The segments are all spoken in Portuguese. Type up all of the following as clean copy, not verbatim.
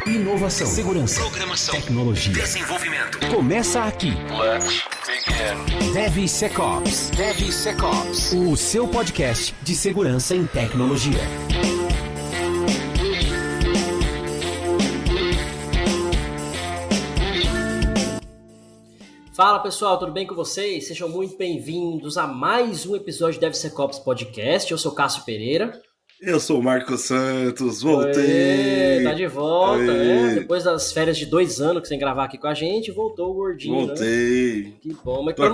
Inovação, segurança, programação, tecnologia, desenvolvimento. Começa aqui. Let's begin. DevSecOps. DevSecOps. O seu podcast de segurança em tecnologia. Fala pessoal, tudo bem com vocês? Sejam muito bem-vindos a mais um episódio do DevSecOps Podcast. Eu sou Cássio Pereira. Eu sou o Marcos Santos, voltei! Tá de volta, né? Depois das férias de 2 anos que sem gravar aqui com a gente, voltou o gordinho, voltei. Né? Que bom, mas pelo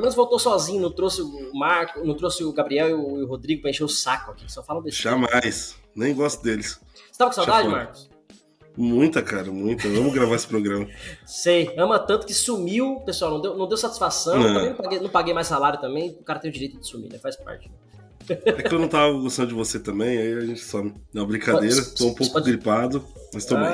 menos voltou sozinho, não trouxe o Marco, não trouxe o Gabriel e o Rodrigo pra encher o saco aqui, só falam desse. Jamais, nem gosto deles. Você tava com saudade, Marcos? Muita, cara, muita. Eu amo gravar esse programa. Sei, ama tanto que sumiu, pessoal, não deu satisfação, também não paguei mais salário também, o cara tem o direito de sumir, né? Faz parte. É que eu não tava gostando de você também, aí a gente some. Não, brincadeira, tô um pouco gripado, mas tô bem.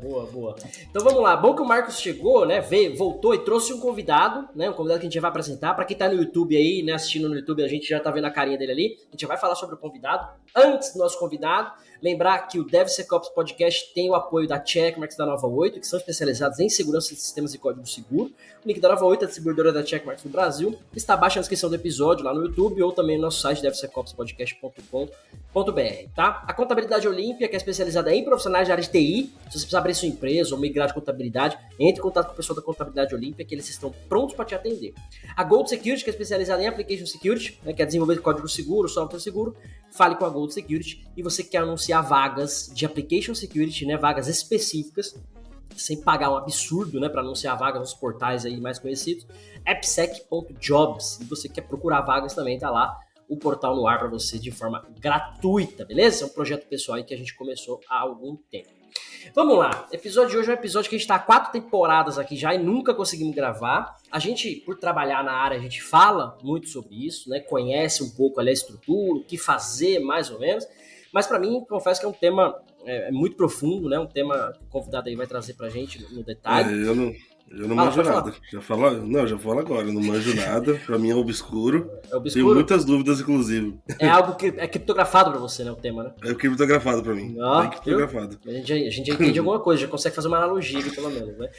Boa. Então vamos lá, bom que o Marcos chegou, né, voltou e trouxe um convidado, né, um convidado que a gente vai apresentar. Pra quem tá no YouTube aí, né, assistindo no YouTube, a gente já tá vendo a carinha dele ali, a gente já vai falar sobre o convidado. Antes do nosso convidado, lembrar que o DevSecOps Podcast tem o apoio da Checkmarx da Nova 8, que são especializados em segurança de sistemas e código seguro. O link da Nova 8 é a distribuidora da Checkmarx no Brasil. Está abaixo na descrição do episódio, lá no YouTube, ou também no nosso site, devsecopspodcast.com.br, tá? A Contabilidade Olímpia, que é especializada em profissionais de área de TI. Se você precisar abrir sua empresa ou migrar de contabilidade, entre em contato com o pessoal da Contabilidade Olímpia, que eles estão prontos para te atender. A Gold Security, que é especializada em Application Security, né, que é desenvolver código seguro, software seguro, fale com a Gold Security. E você quer anunciar vagas de Application Security, né, vagas específicas, sem pagar um absurdo, né, para anunciar vagas nos portais aí mais conhecidos, appsec.jobs. E você quer procurar vagas também, tá lá o portal no ar para você de forma gratuita, beleza? É um projeto pessoal aí que a gente começou há algum tempo. Vamos lá, o episódio de hoje é um episódio que a gente tá há 4 temporadas aqui já e nunca conseguimos gravar. A gente, por trabalhar na área, a gente fala muito sobre isso, né? Conhece um pouco ali a estrutura, o que fazer mais ou menos. Mas para mim, confesso que é um tema muito profundo, né? Um tema que o convidado aí vai trazer pra gente no detalhe. Eu não manjo nada. Já falo agora, eu não manjo nada. Pra mim é obscuro. Tenho muitas dúvidas, inclusive. É algo que é criptografado pra você, né? O tema, né? É criptografado pra mim. Bem criptografado. A gente já entende alguma coisa, já consegue fazer uma analogia aqui, pelo menos, né?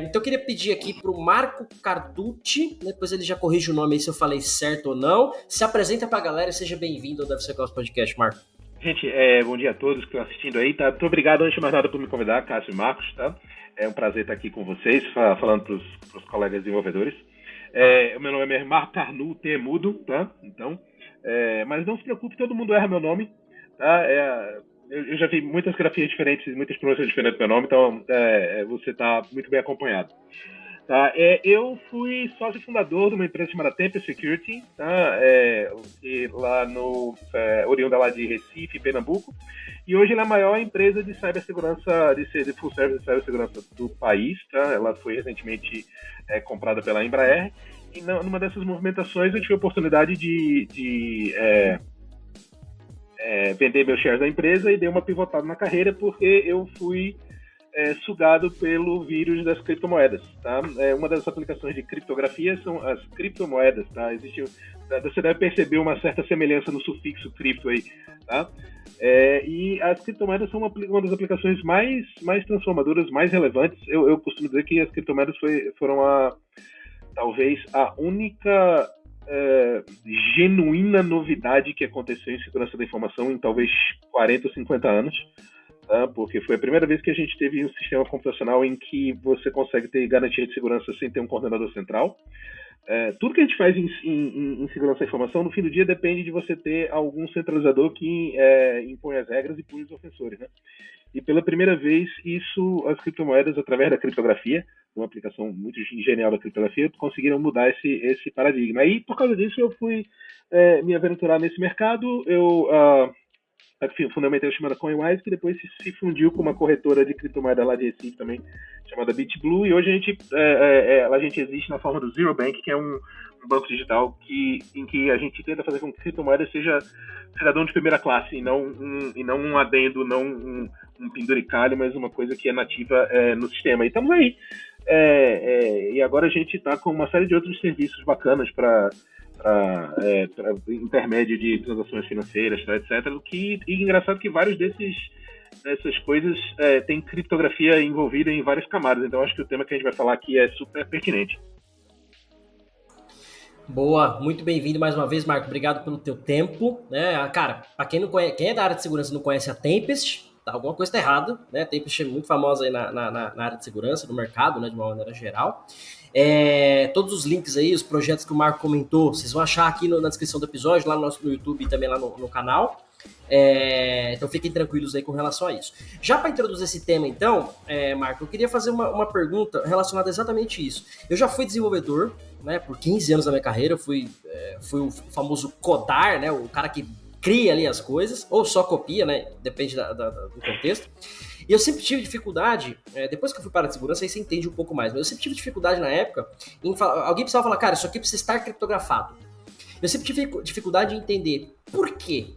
Então eu queria pedir aqui pro Marco Carducci, depois ele já corrige o nome aí se eu falei certo ou não. Se apresenta pra galera e seja bem-vindo ao DevSecOps Podcast, Marco. Gente, bom dia a todos que estão assistindo aí, tá? Muito obrigado, antes de mais nada, por me convidar, Cássio e Marcos, tá? É um prazer estar aqui com vocês, falando para os colegas desenvolvedores. O meu nome é Marco Carnu Temudo, tá? Então, mas não se preocupe, todo mundo erra meu nome, tá? Eu já vi muitas grafias diferentes, muitas pronúncias diferentes do meu nome, então você está muito bem acompanhado. Tá, eu fui sócio fundador de uma empresa chamada Tempest Security, tá, lá oriunda lá de Recife, Pernambuco, e hoje ela é a maior empresa de cibersegurança, de full service de cibersegurança do país, tá? Ela foi recentemente comprada pela Embraer, e numa dessas movimentações eu tive a oportunidade de vender meus shares da empresa e dei uma pivotada na carreira porque eu fui sugado pelo vírus das criptomoedas, tá? Uma das aplicações de criptografia são as criptomoedas, tá? Você deve perceber uma certa semelhança no sufixo cripto aí, tá? E as criptomoedas são uma das aplicações mais transformadoras, mais relevantes. Eu costumo dizer que as criptomoedas foram talvez a única genuína novidade que aconteceu em segurança da informação em talvez 40 ou 50 anos. Porque foi a primeira vez que a gente teve um sistema computacional em que você consegue ter garantia de segurança sem ter um coordenador central. Tudo que a gente faz em segurança da informação, no fim do dia, depende de você ter algum centralizador que impõe as regras e pune os ofensores, né? E pela primeira vez, as criptomoedas, através da criptografia, uma aplicação muito genial da criptografia, conseguiram mudar esse paradigma. E por causa disso, eu fui me aventurar nesse mercado. Eu fundamentei o chamada CoinWise, que depois se fundiu com uma corretora de criptomoeda lá de Recife também, chamada BitBlue, e hoje a gente existe na forma do Zero Bank, que é um banco digital em que a gente tenta fazer com que criptomoeda seja cidadão de primeira classe, e não um adendo, não um penduricalho, mas uma coisa que é nativa no sistema. E estamos aí. E agora a gente está com uma série de outros serviços bacanas para intermédio de transações financeiras, etc. E engraçado que vários desses dessas coisas tem criptografia envolvida em várias camadas, então acho que o tema que a gente vai falar aqui é super pertinente. Boa, muito bem-vindo mais uma vez, Marco. Obrigado pelo teu tempo, né? Cara, para quem não conhece, quem é da área de segurança e não conhece a Tempest, alguma coisa está errada, né? A Tempest é muito famosa aí na área de segurança, no mercado, né? De uma maneira geral. Todos os links aí, os projetos que o Marco comentou, vocês vão achar aqui na descrição do episódio, lá no YouTube e também lá no canal. Então fiquem tranquilos aí com relação a isso. Já para introduzir esse tema, então, Marco, eu queria fazer uma pergunta relacionada exatamente a isso. Eu já fui desenvolvedor, né, por 15 anos da minha carreira, eu fui o famoso codar, né, o cara que cria ali as coisas, ou só copia, né, depende do contexto. E eu sempre tive dificuldade, depois que eu fui para a segurança, aí você entende um pouco mais, mas eu sempre tive dificuldade na época, alguém precisava falar, cara, isso aqui precisa estar criptografado. Eu sempre tive dificuldade em entender por quê.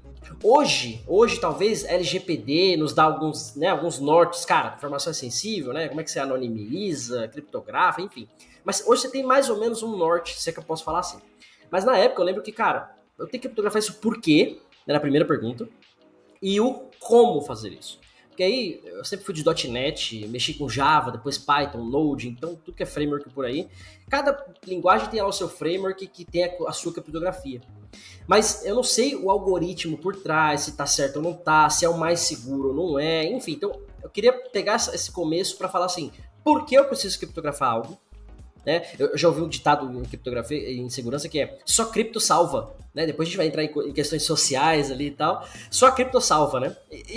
Hoje talvez LGPD nos dá alguns nortes, cara, informação é sensível, né? Como é que você anonimiza, criptografa, enfim. Mas hoje você tem mais ou menos um norte, se é que eu posso falar assim. Mas na época eu lembro que, cara, eu tenho que criptografar isso por quê, era a primeira pergunta, e o como fazer isso. Porque aí eu sempre fui de .NET, mexi com Java, depois Python, Node, então tudo que é framework por aí. Cada linguagem tem lá o seu framework que tem a sua criptografia. Mas eu não sei o algoritmo por trás, se tá certo ou não tá, se é o mais seguro ou não é, enfim. Então eu queria pegar esse começo para falar assim, por que eu preciso criptografar algo? Né? Eu já ouvi um ditado em criptografia, em segurança, que é só cripto salva, né? Depois a gente vai entrar em questões sociais ali e tal. Só a cripto salva, né? E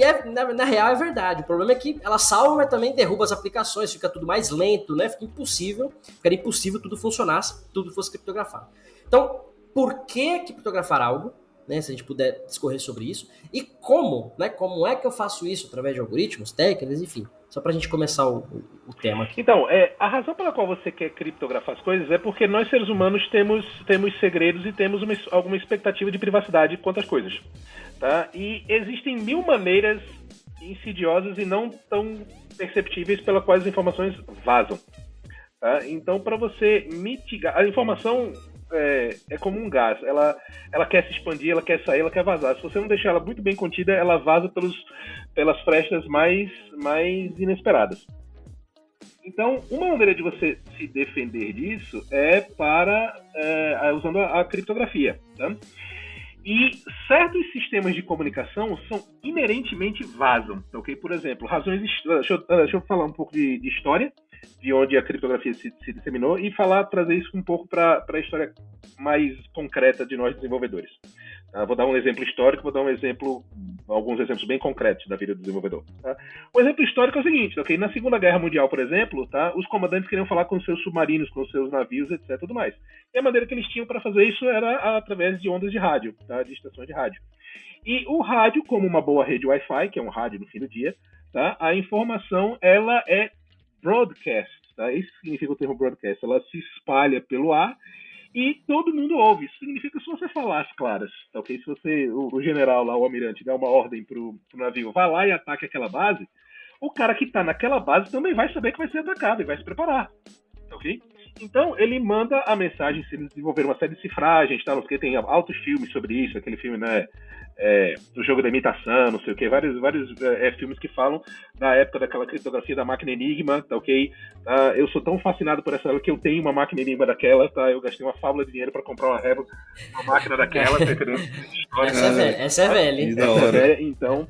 na real é verdade. O problema é que ela salva, mas também derruba as aplicações, fica tudo mais lento, né? Ficaria impossível tudo funcionasse, tudo fosse criptografado. Então, por que criptografar algo? Né, se a gente puder discorrer sobre isso. E como, né? Como é que eu faço isso? Através de algoritmos, técnicas, enfim. Só pra gente começar o tema aqui. Então, a razão pela qual você quer criptografar as coisas é porque nós, seres humanos, temos segredos e temos alguma expectativa de privacidade quanto às coisas. Tá? E existem 1000 maneiras insidiosas e não tão perceptíveis pelas quais as informações vazam. Tá? Então, para você mitigar... A informação é como um gás. Ela quer se expandir, ela quer sair, ela quer vazar. Se você não deixar ela muito bem contida, ela vaza pelas frestas mais inesperadas. Então, uma maneira de você se defender disso é usando a criptografia. Tá? E certos sistemas de comunicação são inerentemente vazam. Okay? Por exemplo, deixa eu falar um pouco de história, de onde a criptografia se disseminou, e trazer isso um pouco para a história mais concreta de nós desenvolvedores. Tá? Vou dar um exemplo histórico, alguns exemplos bem concretos da vida do desenvolvedor. Tá? O exemplo histórico é o seguinte, okay? Na Segunda Guerra Mundial, por exemplo, tá? Os comandantes queriam falar com seus submarinos, com seus navios, etc. Tudo mais. E a maneira que eles tinham para fazer isso era através de ondas de rádio, tá? De estações de rádio. E o rádio, como uma boa rede Wi-Fi, que é um rádio no fim do dia, tá? A informação ela é broadcast, tá? Isso significa o termo broadcast. Ela se espalha pelo ar e todo mundo ouve. Isso significa se você falar as claras, tá? Okay? Se o general lá, o almirante, der uma ordem pro navio, vai lá e ataque aquela base, o cara que tá naquela base também vai saber que vai ser atacado e vai se preparar, tá ok? Então, ele manda a mensagem, se eles desenvolveram uma série de cifragens, tá? Porque tem altos filmes sobre isso, aquele filme, né? Do jogo da imitação, não sei o que, vários filmes que falam da época daquela criptografia da máquina Enigma, tá ok? Eu sou tão fascinado por essa que eu tenho uma máquina Enigma daquela, tá? Eu gastei uma fábula de dinheiro para comprar uma máquina daquela, tá entendendo? Essa é velha. Então,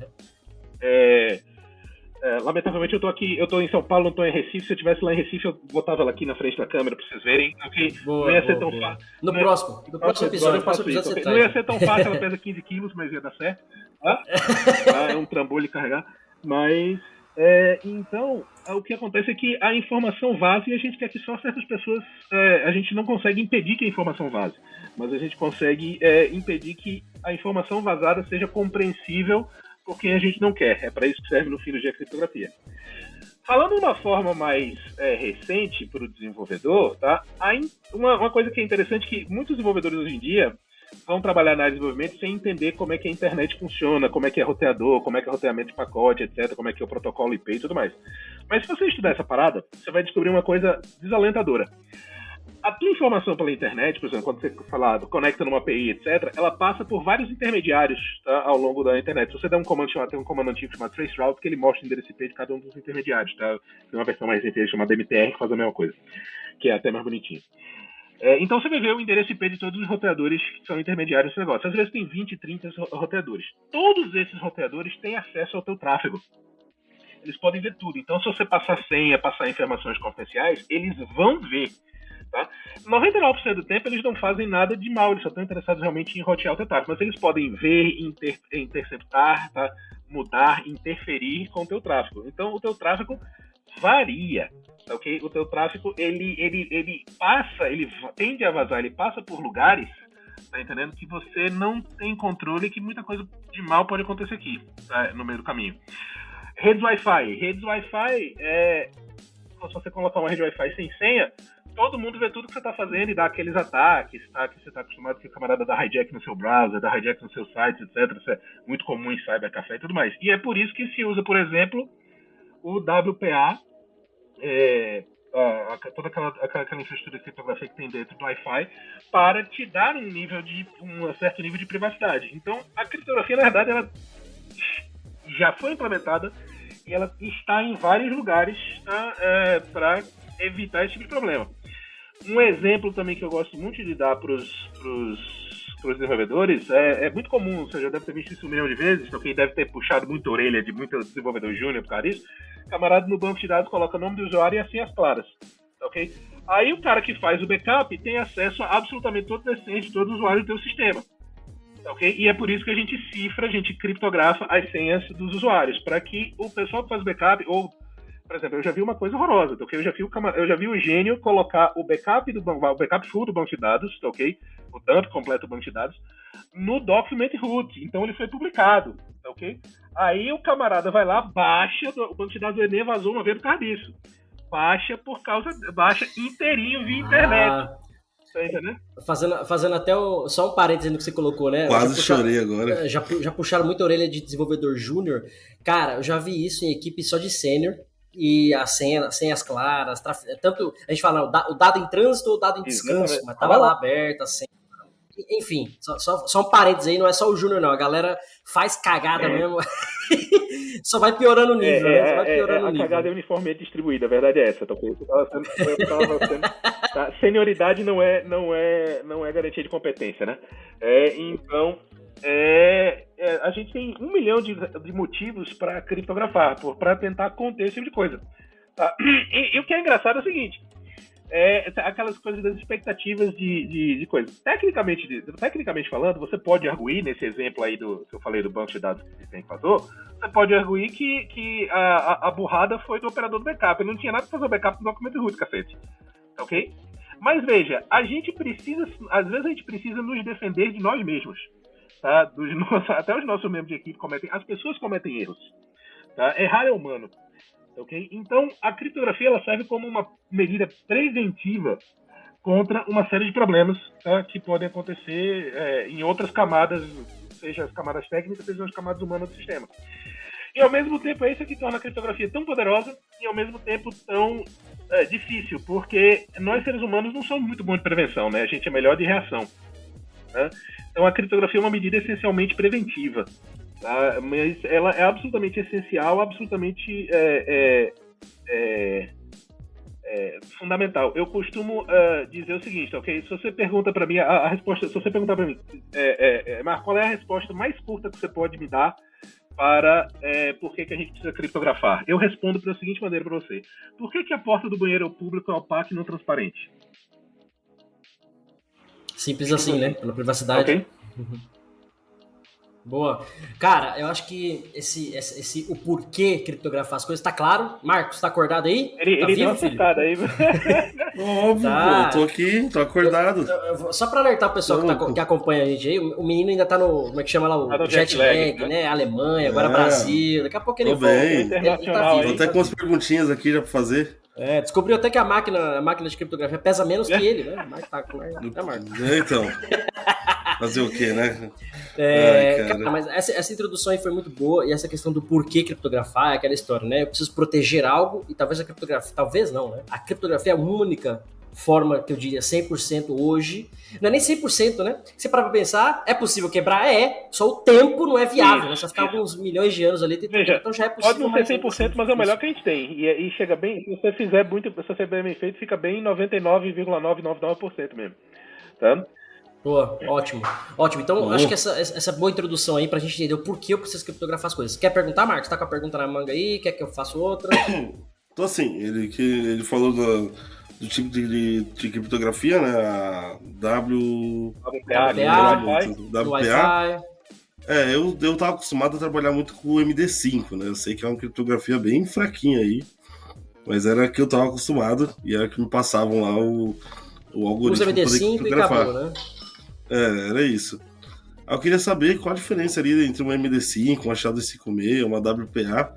lamentavelmente eu tô em São Paulo, não tô em Recife. Se eu estivesse lá em Recife, eu botava ela aqui na frente da câmera pra vocês verem. Okay? Boa, não ia ser tão fácil. No próximo episódio, você traz. Não ia ser tão fácil, ela pesa 15 quilos, mas ia dar certo. Tá? É um trambolho carregar. Mas, então, o que acontece é que a informação vaza e a gente quer que só certas pessoas... a gente não consegue impedir que a informação vaze, mas a gente consegue impedir que a informação vazada seja compreensível por quem a gente não quer. É para isso que serve no fim do dia a criptografia. Falando de uma forma mais recente para o desenvolvedor, tá? Uma coisa que é interessante é que muitos desenvolvedores hoje em dia vão trabalhar na área de desenvolvimento sem entender como é que a internet funciona, como é que é roteador, como é que é roteamento de pacote, etc., como é que é o protocolo IP e tudo mais. Mas se você estudar essa parada, você vai descobrir uma coisa desalentadora. a tua informação pela internet, por exemplo, quando você conecta numa API, etc., ela passa por vários intermediários, tá, ao longo da internet. Se você der um comando tem um comando antigo chamado traceroute, que ele mostra o endereço IP de cada um dos intermediários. Tá? Tem uma versão mais recente chamada MTR que faz a mesma coisa, que é até mais bonitinho. Então você vai ver o endereço IP de todos os roteadores que são intermediários desse negócio. Às vezes tem 20, 30 roteadores. Todos esses roteadores têm acesso ao teu tráfego. Eles podem ver tudo. Então, se você passar senha, passar informações confidenciais, eles vão ver. Tá? 99% do tempo, eles não fazem nada de mal. Eles só estão interessados realmente em rotear o teu tráfego. Mas eles podem ver, interceptar, tá? Mudar, interferir com o teu tráfego. Então, o teu tráfego varia. Okay? O teu tráfego, ele passa, ele tende a vazar, ele passa por lugares, tá entendendo? Que você não tem controle e que muita coisa de mal pode acontecer aqui, tá? No meio do caminho. Redes Wi-Fi. Se você colocar uma rede Wi-Fi sem senha, todo mundo vê tudo que você está fazendo e dá aqueles ataques, tá? Que você está acostumado que o camarada dá hijack no seu browser, dá hijack no seu site, etc. Isso é muito comum em cybercafé e tudo mais. E é por isso que se usa, por exemplo, o WPA, toda aquela infraestrutura de criptografia que tem dentro do Wi-Fi, para te dar um certo nível de privacidade. Então, a criptografia, na verdade, ela já foi implementada e ela está em vários lugares, tá, para evitar esse tipo de problema. Um exemplo também que eu gosto muito de dar para os desenvolvedores, é muito comum, você já deve ter visto isso 1 milhão de vezes, então quem deve ter puxado muita orelha de muito desenvolvedor júnior por causa disso, camarada no banco de dados coloca o nome do usuário e as senhas claras, ok? Aí o cara que faz o backup tem acesso a absolutamente todos os senhas de todo usuário do teu sistema. Okay? E é por isso que a gente cifra, a gente criptografa as senhas dos usuários, para que o pessoal que faz backup, ou, por exemplo, eu já vi uma coisa horrorosa, okay? eu já vi o gênio colocar o backup full do banco de dados, okay? O dump completo do banco de dados, no document root, então ele foi publicado, ok? Aí o camarada vai lá, baixa, o banco de dados do Enem vazou uma vez por causa disso, baixa inteirinho via internet. Né? Fazendo até só um parênteses no que você colocou, né? Quase chorei agora. Já puxaram muita orelha de desenvolvedor júnior. Cara, eu já vi isso em equipe só de sênior. E as senhas claras, tanto a gente fala, o dado em trânsito ou o dado em descanso, mas tava lá aberto, a senha. Enfim, só um parênteses aí, não é só o júnior não, a galera faz cagada mesmo. Só vai piorando o nível, né? Só vai piorando o nível. A cagada é uniformemente distribuída, a verdade é essa. Tá? Senioridade não é garantia de competência, né? Então, a gente tem 1 milhão de motivos para criptografar, para tentar conter esse tipo de coisa. Tá? E o que é engraçado é o seguinte, aquelas coisas das expectativas de coisas. Tecnicamente falando, você pode arguir, nesse exemplo aí que eu falei do banco de dados que tem que vazou, você pode arguir que a burrada foi do operador do backup. Ele não tinha nada para fazer o backup no documento root, cacete. Ok? Mas veja, às vezes a gente precisa nos defender de nós mesmos. Tá? Até os nossos membros de equipe as pessoas cometem erros. Tá? Errar é humano. Okay? Então, a criptografia ela serve como uma medida preventiva contra uma série de problemas, tá? Que podem acontecer em outras camadas, seja as camadas técnicas, seja as camadas humanas do sistema. E, ao mesmo tempo, é isso que torna a criptografia tão poderosa e, ao mesmo tempo, tão difícil, porque nós, seres humanos, não somos muito bons de prevenção, né? A gente é melhor de reação. Né? Então, a criptografia é uma medida essencialmente preventiva. Tá? Mas ela é absolutamente essencial, absolutamente fundamental. Eu costumo dizer o seguinte, ok? Se você pergunta para mim, a resposta, se você perguntar para mim, Marco, qual é a resposta mais curta que você pode me dar para por que a gente precisa criptografar? Eu respondo da seguinte maneira para você. Por que a porta do banheiro público é opaca e não transparente? Simples assim, né? Pela privacidade. Ok. Boa. Cara, eu acho que o porquê criptografar as coisas tá claro. Marcos, tá acordado aí? Ele deu uma assustada aí. Óbvio, tá. Pô, tô aqui, tô acordado. Só pra alertar o pessoal que acompanha a gente aí, o menino ainda tá no, como é que chama lá, o jet lag, né? Alemanha, agora Brasil, daqui a pouco ele volta. Tô até com umas perguntinhas aqui já pra fazer. Descobriu até que a máquina de criptografia pesa menos que ele, né? Marcos tá com então. Fazer o quê, né? Cara, mas essa introdução aí foi muito boa, e essa questão do porquê criptografar é aquela história, né? Eu preciso proteger algo, e talvez a criptografia, talvez não, né? A criptografia é a única forma que eu diria 100% hoje. Não é nem 100%, né? Se para pensar, é possível quebrar? Só o tempo não é viável, né? Você vai ficar alguns milhões de anos ali, Veja, então já é possível. Pode não ser 100%, mas é o melhor que a gente tem. E chega bem, se você fizer bem feito, fica bem 99,999% mesmo. Tá? Boa, ótimo. Então, acho que essa boa introdução aí pra gente entender o porquê eu preciso criptografar as coisas. Quer perguntar, Marcos? Tá com a pergunta na manga aí? Quer que eu faça outra? Então, assim, ele falou do tipo de criptografia, né? A WPA. Eu tava acostumado a trabalhar muito com o MD5, né? Eu sei que é uma criptografia bem fraquinha aí, mas era a que eu tava acostumado e era que me passavam lá o algoritmo. Usa MD5 e acabou, né? Era isso. Eu queria saber qual a diferença ali entre uma MD5, uma SHA-256, uma WPA,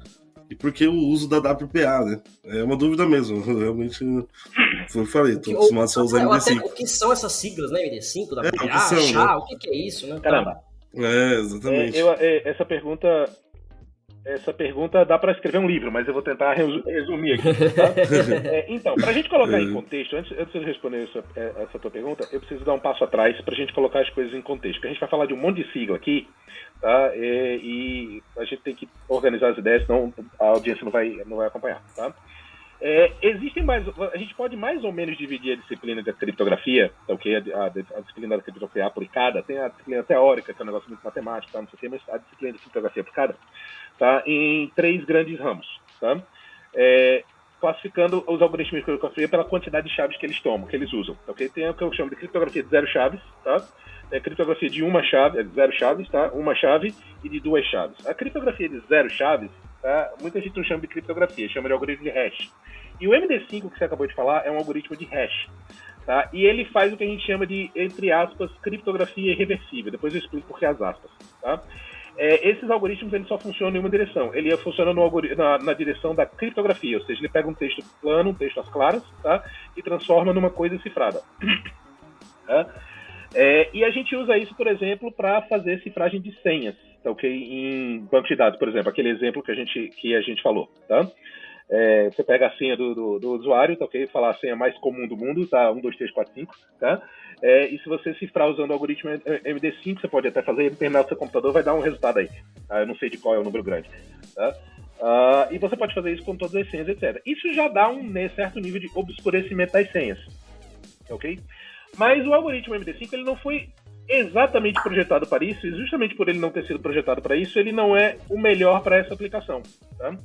e por que o uso da WPA, né? É uma dúvida mesmo, realmente foi o que eu falei, tô acostumado só a usar MD5. O que são essas siglas, né? MD5, WPA, SHA, né? O que é isso, né? Caramba. Exatamente. Essa pergunta dá para escrever um livro, mas eu vou tentar resumir aqui. Tá? Então, para a gente colocar em contexto, antes de responder essa tua pergunta, eu preciso dar um passo atrás para a gente colocar as coisas em contexto. Porque a gente vai falar de um monte de sigla aqui, tá? E a gente tem que organizar as ideias, senão a audiência não vai acompanhar. Tá? A gente pode mais ou menos dividir a disciplina da criptografia, tá, okay? A disciplina da criptografia aplicada, tem a disciplina teórica, que é um negócio muito matemático, tá, não sei o quê, mas a disciplina da criptografia aplicada tá, em 3 grandes ramos, tá? Classificando os algoritmos de criptografia pela quantidade de chaves que eles tomam, que eles usam. Tá, okay? Tem o que eu chamo de criptografia de 0 chaves, tá? Tem a criptografia de 1 chave, 0 chaves, tá? 1 chave e de 2 chaves. A criptografia de 0 chaves, tá? Muita gente não chama de criptografia, chama de algoritmo de hash. E o MD5 que você acabou de falar é um algoritmo de hash. Tá? E ele faz o que a gente chama de, entre aspas, criptografia irreversível. Depois eu explico por que as aspas. Tá? Esses algoritmos eles só funcionam em uma direção. Ele funciona na direção da criptografia, ou seja, ele pega um texto plano, um texto às claras, tá? E transforma numa coisa cifrada. Tá? E a gente usa isso, por exemplo, para fazer cifragem de senhas, tá, okay? Em banco de dados, por exemplo, aquele exemplo que a gente falou. Tá? Você pega a senha do usuário, tá, okay? Falar a senha mais comum do mundo, tá? 1, 2, 3, 4, 5, tá? E se você cifrar usando o algoritmo MD5, você pode até fazer no terminal do seu computador, vai dar um resultado aí. Tá? Eu não sei de qual é o número grande. Tá? E você pode fazer isso com todas as senhas, etc. Isso já dá um certo nível de obscurecimento das senhas. Ok? Mas o algoritmo MD5 ele não foi exatamente projetado para isso, e justamente por ele não ter sido projetado para isso, ele não é o melhor para essa aplicação. Tá?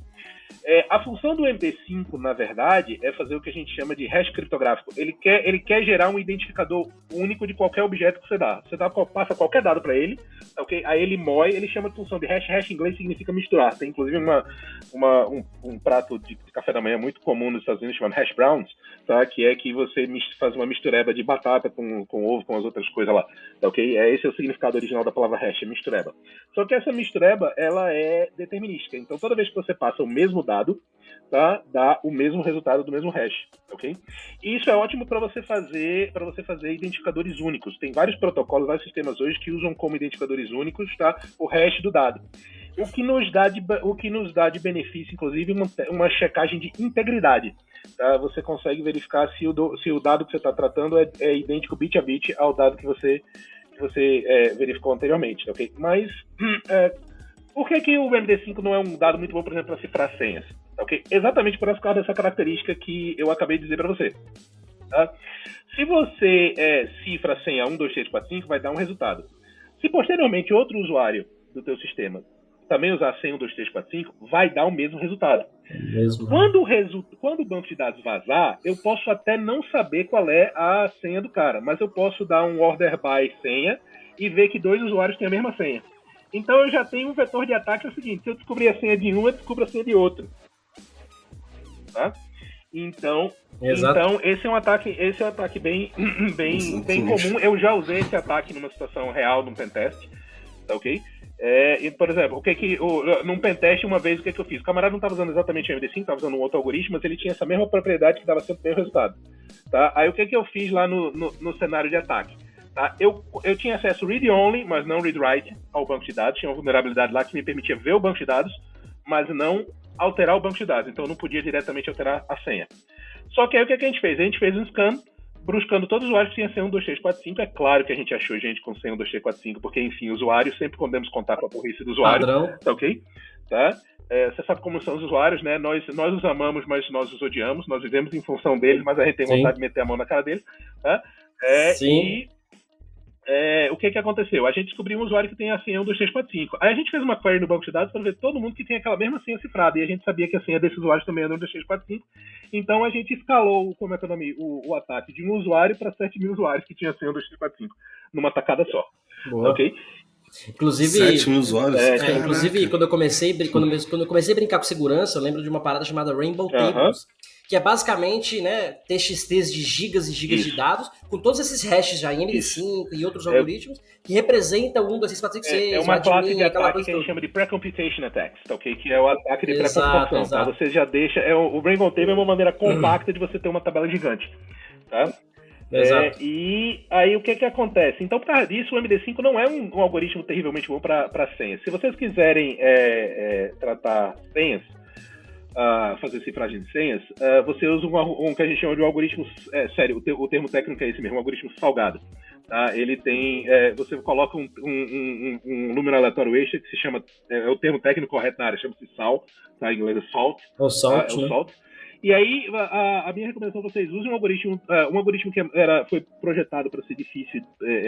A função do MD5, na verdade, é fazer o que a gente chama de hash criptográfico. Ele quer gerar um identificador único de qualquer objeto que você dá. Você passa qualquer dado para ele, okay? Aí ele moe, ele chama de função de hash. Hash em inglês significa misturar. Tem inclusive um prato de café da manhã muito comum nos Estados Unidos chamado hash browns, tá? Que é que você faz uma mistureba de batata com ovo, com as outras coisas lá. Tá, okay? Esse é o significado original da palavra hash, é mistureba. Só que essa mistureba, ela é determinística. Então toda vez que você passa o mesmo dado, tá, dá o mesmo resultado do mesmo hash, ok? E isso é ótimo para você fazer identificadores únicos. Tem vários protocolos, vários sistemas hoje que usam como identificadores únicos, tá, o hash do dado. O que nos dá de benefício, inclusive, uma checagem de integridade. Tá? Você consegue verificar se o dado que você está tratando é idêntico bit a bit ao dado que você verificou anteriormente, ok? Mas por que o MD5 não é um dado muito bom, por exemplo, para cifrar senhas? Okay? Exatamente por causa dessa característica que eu acabei de dizer para você. Tá? Se você cifra a senha 1, 2, 3, 4, 5, vai dar um resultado. Se posteriormente outro usuário do teu sistema também usar a senha 1, 2, 3, 4, 5, vai dar o mesmo resultado. Quando o banco de dados vazar, eu posso até não saber qual é a senha do cara, mas eu posso dar um order by senha e ver que 2 usuários têm a mesma senha. Então eu já tenho um vetor de ataque, é o seguinte: se eu descobrir a senha de um, eu descubro a senha de outro. Tá? Então esse é um ataque bem comum. Eu já usei esse ataque numa situação real, num pentest, tá, ok? Por exemplo, num pentest, uma vez, o que eu fiz? O camarada não estava usando exatamente o MD5, estava usando um outro algoritmo, mas ele tinha essa mesma propriedade que dava sempre o mesmo resultado. Tá? Aí o que eu fiz lá no cenário de ataque? Tá? Eu tinha acesso read-only, mas não read-write ao banco de dados. Tinha uma vulnerabilidade lá que me permitia ver o banco de dados, mas não alterar o banco de dados. Então eu não podia diretamente alterar a senha. Só que aí o que a gente fez? A gente fez um scan, buscando todos os usuários que tinham senha 1, 2, 3, 4, 5. É claro que a gente achou gente com senha 1, 2, 3, 4, 5, porque, enfim, usuários sempre podemos contar com a burrice do usuário. Padrão. Tá ok? Tá? Você sabe como são os usuários, né? Nós os amamos, mas nós os odiamos. Nós vivemos em função deles, mas a gente tem vontade de meter a mão na cara deles. Tá? Sim. E o que aconteceu? A gente descobriu um usuário que tem a senha 1, 2, 3, 4, 5. Aí a gente fez uma query no banco de dados para ver todo mundo que tem aquela mesma senha cifrada. E a gente sabia que a senha desse usuário também era 1, 2, 3, 4, 5. Então a gente escalou o ataque de um usuário para 7 mil usuários que tinham a senha 1, 2, 3, 4, 5. Numa tacada só. Boa. Ok? Inclusive, 7 mil usuários. Inclusive, quando eu comecei a brincar com segurança, eu lembro de uma parada chamada Rainbow Tables, que é basicamente, né, TXTs de gigas e gigas de dados, com todos esses hashes já em MD5 e outros algoritmos, que representam 1, 2, 3, 4, 5, 6, é uma classe de ataque que a toda. gente chama de Pre-Computation Attacks, tá, ok? Que é o ataque de pré-computação. Tá? Você já deixa... o Rainbow Table é uma maneira compacta de você ter uma tabela gigante. Tá? E aí o que acontece? Então, por causa disso, o MD5 não é um algoritmo terrivelmente bom para senhas. Se vocês quiserem tratar senhas, fazer cifragem de senhas, você usa um que a gente chama de um algoritmo... sério, o termo técnico é esse mesmo, um algoritmo salgado. Tá? Ele tem... você coloca um número aleatório extra que se chama... o termo técnico correto na área, chama-se SAL, tá? Em inglês é SALT. O SALT, né? SALT. E aí, a minha recomendação é que vocês usem um algoritmo que foi projetado para ser difícil,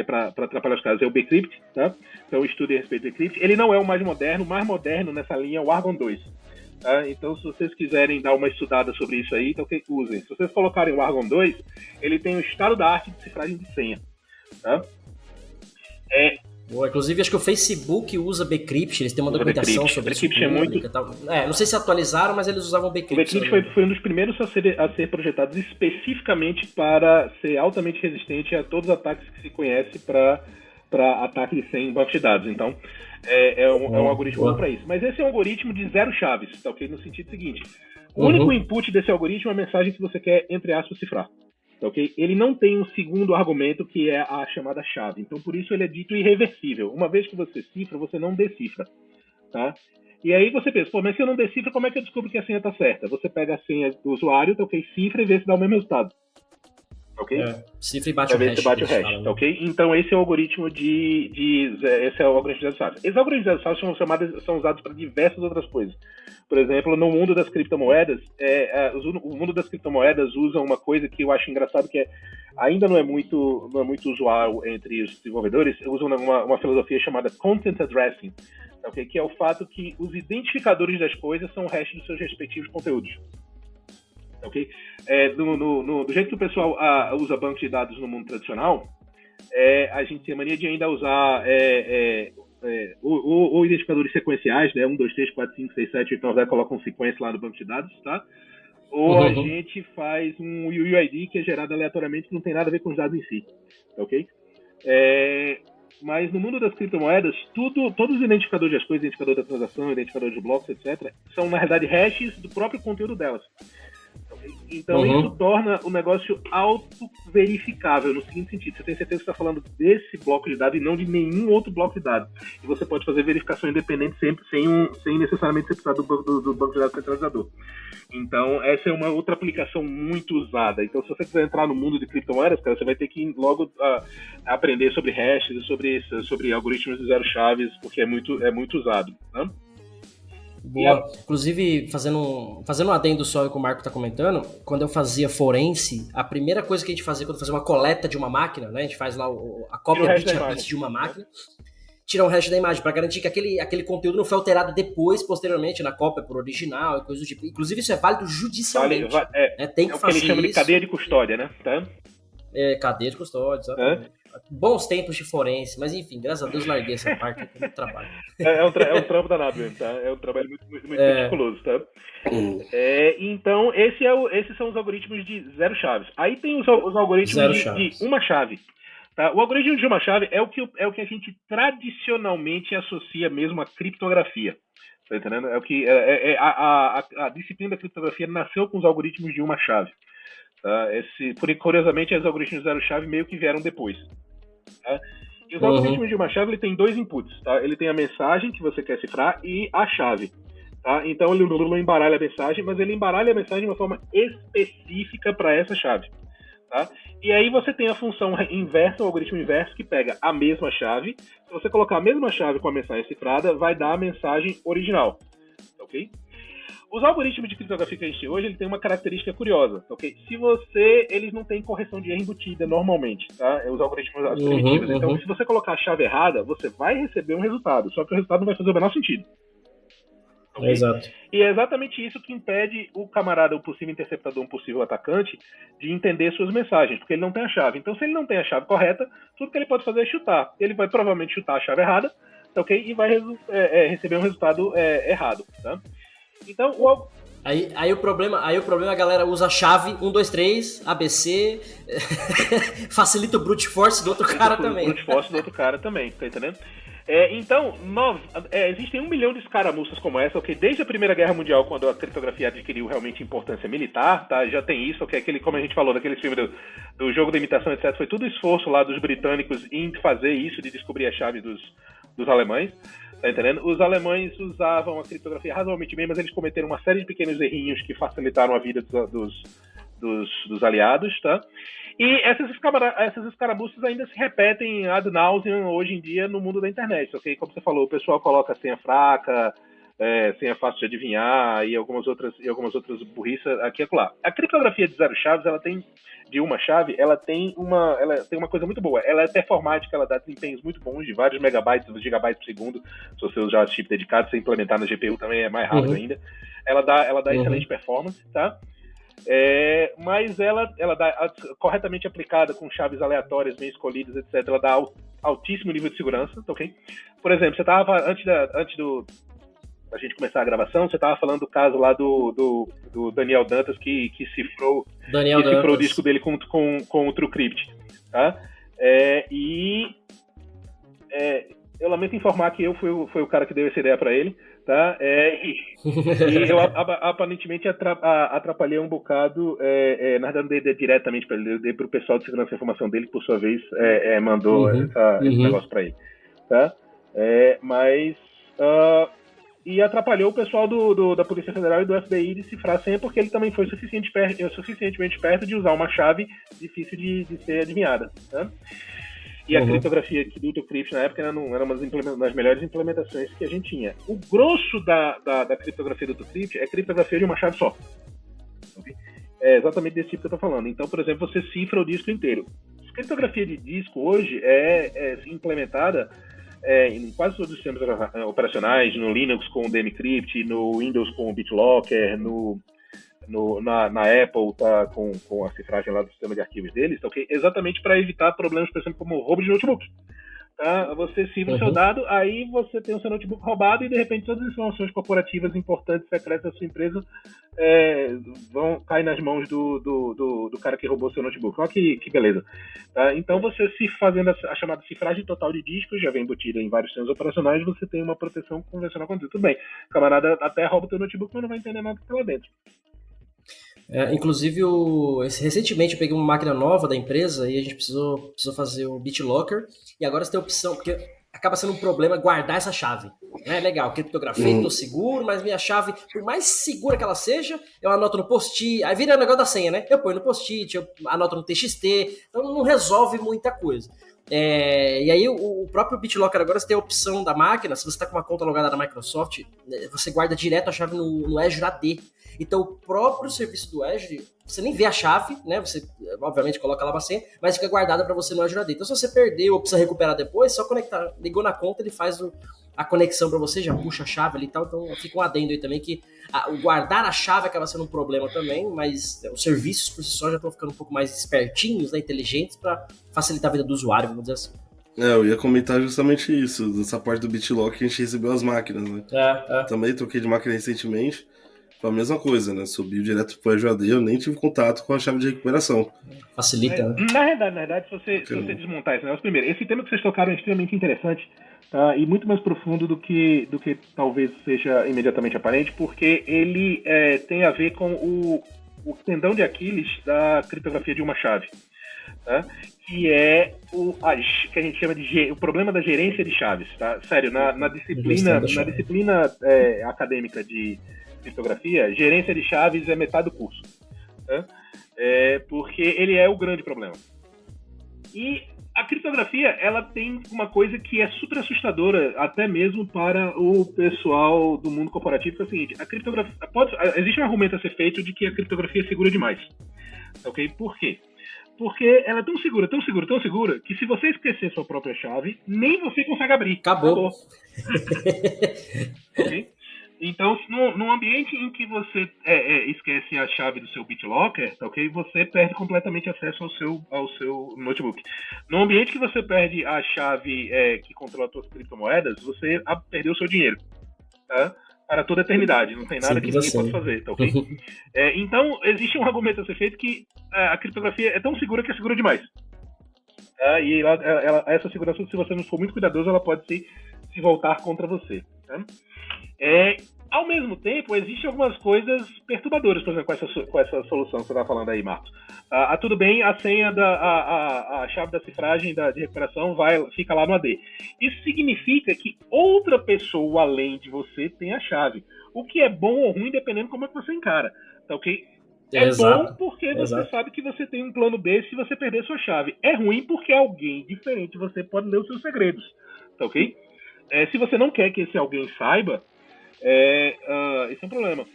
para atrapalhar os casos, é o Bcrypt, tá? Então, estude a respeito do Bcrypt. Ele não é o mais moderno nessa linha é o Argon 2. Tá? Então, se vocês quiserem dar uma estudada sobre isso aí, então usem. Se vocês colocarem o Argon 2, ele tem o estado da arte de cifragem de senha. Tá? Boa, inclusive, acho que o Facebook usa Bcrypt, eles têm uma documentação sobre isso. Bcrypt é muito... não sei se atualizaram, mas eles usavam Bcrypt. O Bcrypt foi um dos primeiros a ser projetados especificamente para ser altamente resistente a todos os ataques que se conhece para ataque de senha em banco de dados. Então, é um algoritmo bom para isso. Mas esse é um algoritmo de 0 chaves, tá ok? No sentido seguinte, o único input desse algoritmo é a mensagem que você quer, entre aspas, cifrar. Okay? Ele não tem um segundo argumento que é a chamada chave. Então, por isso ele é dito irreversível. Uma vez que você cifra, você não decifra. Tá? E aí você pensa, mas se eu não decifro, como é que eu descubro que a senha está certa? Você pega a senha do usuário, tá, okay? Cifra e vê se dá o mesmo resultado. Ok? Cifra e bate o hash. Tá, ok? Então esse é o algoritmo esse é o algoritmo de zero chaves. Esses algoritmos de zero chaves são usados para diversas outras coisas. Por exemplo, no mundo das criptomoedas, o mundo das criptomoedas usa uma coisa que eu acho engraçado, que ainda não é muito usual entre os desenvolvedores. Usam uma filosofia chamada Content Addressing, okay? Que é o fato que os identificadores das coisas são o hash dos seus respectivos conteúdos. Okay? Do jeito que o pessoal usa banco de dados no mundo tradicional, a gente tem a mania de ainda usar ou identificadores sequenciais, né? 1, 2, 3, 4, 5, 6, 7, 8, 9, 10, coloca um sequência lá no banco de dados, tá? Ou a gente faz um UUID que é gerado aleatoriamente, que não tem nada a ver com os dados em si, ok? Mas no mundo das criptomoedas, todos os identificadores das coisas, identificador da transação, identificador de blocos, etc., são, na realidade, hashes do próprio conteúdo delas. Então isso torna o negócio auto-verificável, no seguinte sentido: você tem certeza que está falando desse bloco de dados e não de nenhum outro bloco de dados. E você pode fazer verificação independente sempre, sem necessariamente ser precisar do banco de dados centralizador. Então essa é uma outra aplicação muito usada. Então, se você quiser entrar no mundo de criptomoedas, cara, você vai ter que logo aprender sobre hashes e sobre algoritmos de zero chaves, porque é muito usado, né? Boa. Inclusive, fazendo um adendo só que o Marco tá comentando, quando eu fazia forense, a primeira coisa que a gente fazia quando fazia uma coleta de uma máquina, né? A gente faz lá a cópia bit a bit de uma máquina, tira um hash da imagem para garantir que aquele conteúdo não foi alterado depois, posteriormente, na cópia por original e coisas do tipo. Inclusive, isso é válido judicialmente. Né? Tem que fazer o que eles chamam de cadeia de custódia, né? Tá? Cadeia de custódia, exatamente. Bons tempos de forense, mas enfim, graças a Deus larguei essa parte aqui do trabalho. É um trampo danado mesmo, tá? É um trabalho muito meticuloso, tá? Então, esses são os algoritmos de zero chaves. Aí tem os algoritmos de uma chave. Tá? O algoritmo de uma chave é o que a gente tradicionalmente associa mesmo à criptografia. Tá entendendo? É o que a disciplina da criptografia nasceu com os algoritmos de uma chave. Tá? Curiosamente, os algoritmos de zero chave meio que vieram depois. Tá? E os algoritmos de uma chave, ele tem 2 inputs. Tá? Ele tem a mensagem que você quer cifrar e a chave. Tá? Então ele não embaralha a mensagem, mas ele embaralha a mensagem de uma forma específica para essa chave. Tá? E aí você tem a função inversa, o algoritmo inverso, que pega a mesma chave. Se você colocar a mesma chave com a mensagem cifrada, vai dar a mensagem original. Ok? Os algoritmos de criptografia que a gente tem hoje, ele tem uma característica curiosa. Ok? Eles não têm correção de erro embutida normalmente, tá? Os algoritmos primitivos. Então, se você colocar a chave errada, você vai receber um resultado, só que o resultado não vai fazer o menor sentido. Okay? Exato. E é exatamente isso que impede o camarada, o possível interceptador, um possível atacante, de entender suas mensagens, porque ele não tem a chave. Então, se ele não tem a chave correta, tudo que ele pode fazer é chutar. Ele vai provavelmente chutar a chave errada, ok? E vai receber um resultado errado, tá? Então, Aí o problema, a galera usa a chave 1, 2, 3, ABC, facilita o brute force do outro cara também. O brute force do outro cara também, tá entendendo? Então, existem 1 milhão de escaramuças como essa, ok? Desde a Primeira Guerra Mundial, quando a criptografia adquiriu realmente importância militar, tá? Já tem isso, ok? Como a gente falou, daquele filme do jogo da imitação, etc. Foi tudo esforço lá dos britânicos em fazer isso, de descobrir a chave dos alemães, tá entendendo? Os alemães usavam a criptografia razoavelmente bem, mas eles cometeram uma série de pequenos errinhos que facilitaram a vida dos aliados, tá? E essas escaramuças ainda se repetem ad nauseam hoje em dia no mundo da internet, ok? Como você falou, o pessoal coloca senha fraca, senha fácil de adivinhar e algumas outras burrices aqui e acolá. A criptografia de 0 chaves, de uma chave, ela tem uma coisa muito boa. Ela é performática, ela dá desempenhos muito bons, de vários megabytes, gigabytes por segundo. Se você usar chip dedicado, se implementar na GPU também é mais rápido ainda. Ela dá excelente performance, tá? Mas ela dá, corretamente aplicada com chaves aleatórias, bem escolhidas, etc., ela dá altíssimo nível de segurança, ok? Por exemplo, você estava, antes da gente começar a gravação, você estava falando do caso lá do Daniel Dantas, que cifrou o disco dele com o TrueCrypt, tá? Eu lamento informar que eu fui o cara que deu essa ideia para ele, tá? E eu aparentemente atrapalhei um bocado, na verdade não dei diretamente para ele, eu dei para o pessoal de segurança da informação dele, que por sua vez mandou esse negócio para ele, tá? E atrapalhou o pessoal da Polícia Federal e do FBI de cifrar a senha, porque ele também foi suficientemente perto de usar uma chave difícil de ser adivinhada, tá? E a criptografia do TrueCrypt na época era uma das melhores implementações que a gente tinha. O grosso da criptografia do TrueCrypt é criptografia de uma chave só. Okay? É exatamente desse tipo que eu estou falando. Então, por exemplo, você cifra o disco inteiro. A criptografia de disco hoje é implementada em quase todos os sistemas operacionais, no Linux com o dmcrypt, no Windows com o BitLocker, na Apple tá com a cifragem lá do sistema de arquivos deles, tá, okay? Exatamente para evitar problemas, por exemplo, como roubo de notebook. Tá? Você cifra o seu dado, aí você tem o seu notebook roubado e de repente todas as informações corporativas importantes, secretas da sua empresa vão cair nas mãos do cara que roubou seu notebook. Olha que beleza. Tá? Então você, se fazendo a chamada cifragem total de discos, já vem embutida em vários sistemas operacionais, você tem uma proteção convencional contra isso. Tudo bem, o camarada até rouba o teu notebook, mas não vai entender nada que tá lá dentro. Inclusive, recentemente eu peguei uma máquina nova da empresa e a gente precisou fazer o BitLocker. E agora você tem a opção, porque acaba sendo um problema guardar essa chave. Legal, criptografei, tô seguro, mas minha chave, por mais segura que ela seja, eu anoto no post-it. Aí vira o negócio da senha, né? Eu ponho no post-it, eu anoto no TXT. Então não resolve muita coisa. E aí o próprio BitLocker agora você tem a opção da máquina, se você está com uma conta logada na Microsoft, você guarda direto a chave no Azure AD. Então o próprio serviço do Azure, você nem vê a chave, né? Você obviamente coloca lá uma senha, mas fica guardada para você no Azure AD. Então se você perdeu ou precisa recuperar depois, só conectar, ligou na conta, ele faz a conexão para você, já puxa a chave ali e tal. Então fica um adendo aí também que o guardar a chave acaba sendo um problema também, mas os serviços por si só já estão ficando um pouco mais espertinhos, né, inteligentes, para facilitar a vida do usuário, vamos dizer assim. Eu ia comentar justamente isso, dessa parte do BitLocker que a gente recebeu as máquinas, né? Também troquei de máquina recentemente, foi a mesma coisa, né? Subiu direto pro Azure AD, eu nem tive contato com a chave de recuperação. Facilita, né? Na verdade, se você desmontar esse negócio, primeiro, esse tema que vocês tocaram é extremamente interessante, tá? E muito mais profundo do que talvez seja imediatamente aparente, porque ele tem a ver com o tendão de Aquiles da criptografia de uma chave, tá? Que é que a gente chama de o problema da gerência de chaves, tá? Sério, na disciplina acadêmica de criptografia, gerência de chaves é metade do curso, tá? porque ele é o grande problema. E a criptografia, ela tem uma coisa que é super assustadora, até mesmo para o pessoal do mundo corporativo, que é o seguinte: a criptografia existe um argumento a ser feito de que a criptografia é segura demais. Ok? Por quê? Porque ela é tão segura, que se você esquecer sua própria chave, nem você consegue abrir. Acabou. Ok? Então, no ambiente em que você esquece a chave do seu BitLocker, ok? Você perde completamente acesso ao seu notebook. No ambiente que você perde a chave que controla as suas criptomoedas, você perdeu o seu dinheiro. Tá? Para toda a eternidade. Não tem nada que ninguém pode fazer, tá ok? Então, existe um argumento a ser feito que a criptografia é tão segura que é segura demais. E essa segurança, se você não for muito cuidadoso, ela pode se voltar contra você. Tá? Ao mesmo tempo, existem algumas coisas perturbadoras, por exemplo, com essa solução que você está falando aí, Marcos. Tudo bem, a senha, a chave da cifragem de recuperação fica lá no AD. Isso significa que outra pessoa além de você tem a chave. O que é bom ou ruim, dependendo de como é que você encara. Tá ok? Exato. Bom porque você sabe que você tem um plano B se você perder sua chave. É ruim porque alguém diferente de você pode ler os seus segredos. Tá ok? Se você não quer que esse alguém saiba, esse é um problema.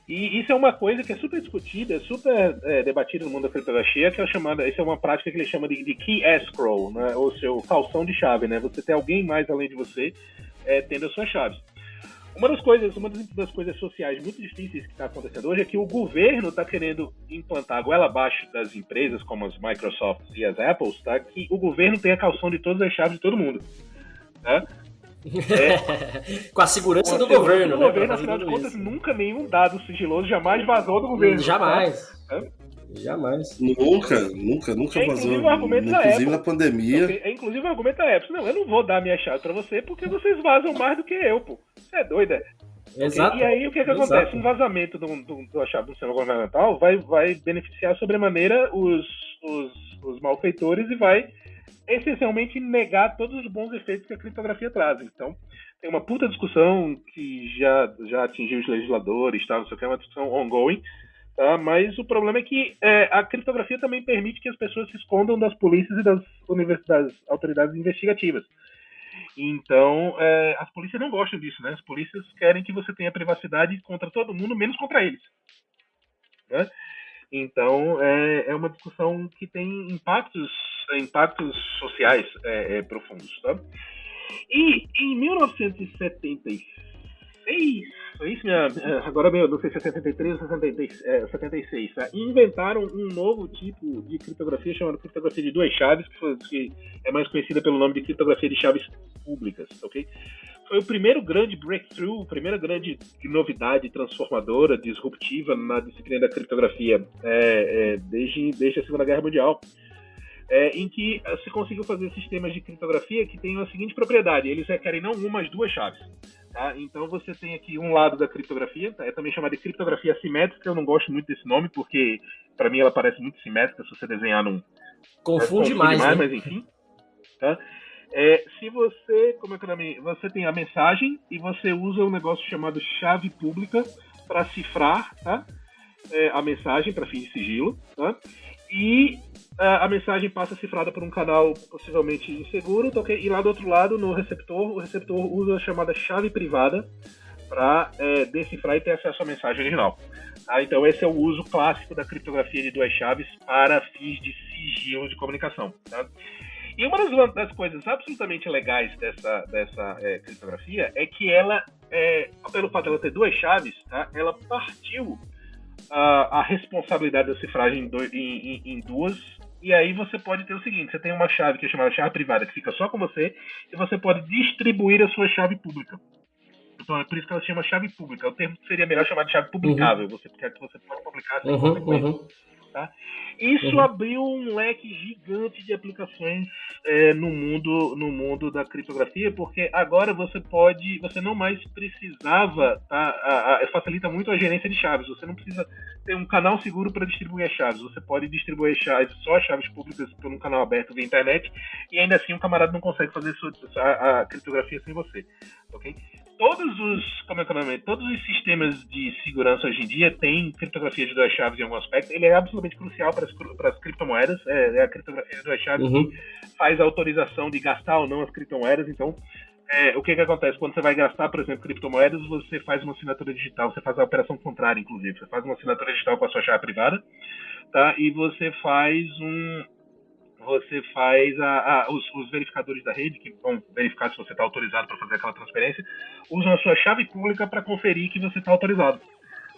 E isso é uma coisa que é super discutida, super debatida no mundo da criptografia, que isso é uma prática que ele chama de key escrow, né? Ou seu calção de chave, né? Você tem alguém mais além de você tendo as suas chaves. Uma das coisas sociais muito difíceis que está acontecendo hoje é que o governo está querendo implantar a goela abaixo das empresas como as Microsoft e as Apples, tá? Que o governo tenha a calção de todas as chaves de todo mundo, tá? Com a segurança do governo, né? O governo, afinal de contas, nunca nenhum dado sigiloso jamais vazou do governo. Jamais. Tá? Jamais. Nunca vazou. Inclusive na pandemia. Inclusive o argumento da Apple. Não, eu não vou dar minha chave pra você porque vocês vazam mais do que eu, pô. Você é doida. Exato. E aí o que acontece? Um vazamento da chave do sistema governamental vai beneficiar sobremaneira os malfeitores e vai essencialmente negar todos os bons efeitos que a criptografia traz. Então, tem uma puta discussão que já atingiu os legisladores, tá? Não sei o que, é uma discussão ongoing, tá? Mas o problema é que a criptografia também permite que as pessoas se escondam das polícias e das autoridades investigativas. Então, as polícias não gostam disso, né? As polícias querem que você tenha privacidade contra todo mundo, menos contra eles. Né? Então, é uma discussão que tem impactos sociais profundos. Tá? E em 1976, foi isso, agora não sei se é 73 ou 76, tá? Inventaram um novo tipo de criptografia chamada criptografia de duas chaves, que é mais conhecida pelo nome de criptografia de chaves públicas, ok? Foi o primeiro grande breakthrough, a primeira grande novidade transformadora, disruptiva na disciplina da criptografia desde a Segunda Guerra Mundial, em que se conseguiu fazer sistemas de criptografia que têm a seguinte propriedade: eles requerem não uma, mas duas chaves. Tá? Então você tem aqui um lado da criptografia, é também chamada de criptografia assimétrica. Eu não gosto muito desse nome porque para mim ela parece muito simétrica se você desenhar num... Confunde mais, né? Mas enfim. Tá? Se você, como é que é o nome? Você tem a mensagem e você usa um negócio chamado chave pública para cifrar, tá? A mensagem para fins de sigilo, tá? E a mensagem passa cifrada por um canal possivelmente inseguro, tá, okay? E lá do outro lado, no receptor, o receptor usa a chamada chave privada para decifrar e ter acesso à mensagem original. Tá? Então esse é o uso clássico da criptografia de duas chaves para fins de sigilo de comunicação. Tá? E uma das coisas absolutamente legais dessa criptografia é que ela, pelo fato de ela ter duas chaves, tá? Ela partiu a responsabilidade da cifragem em duas, e aí você pode ter o seguinte: você tem uma chave que é chamada chave privada, que fica só com você, e você pode distribuir a sua chave pública. Então é por isso que ela se chama chave pública. O termo seria melhor chamar de chave publicável, você pode publicar sem consequência. Tá? Isso abriu um leque gigante de aplicações no mundo da criptografia, porque agora você não mais precisava, tá? Facilita muito a gerência de chaves. Você não precisa ter um canal seguro para distribuir as chaves. Você pode distribuir só as chaves públicas por um canal aberto via internet, e ainda assim o camarada não consegue fazer a criptografia sem você. Okay? Todos os sistemas de segurança hoje em dia têm criptografia de duas chaves em algum aspecto. Ele é absolutamente crucial para as criptomoedas. É a criptografia de duas chaves que faz a autorização de gastar ou não as criptomoedas. Então, o que acontece? Quando você vai gastar, por exemplo, criptomoedas, você faz uma assinatura digital. Você faz a operação contrária, inclusive. Você faz uma assinatura digital com a sua chave privada, tá? E você faz os verificadores da rede, que vão verificar se você está autorizado para fazer aquela transferência, usam a sua chave pública para conferir que você está autorizado.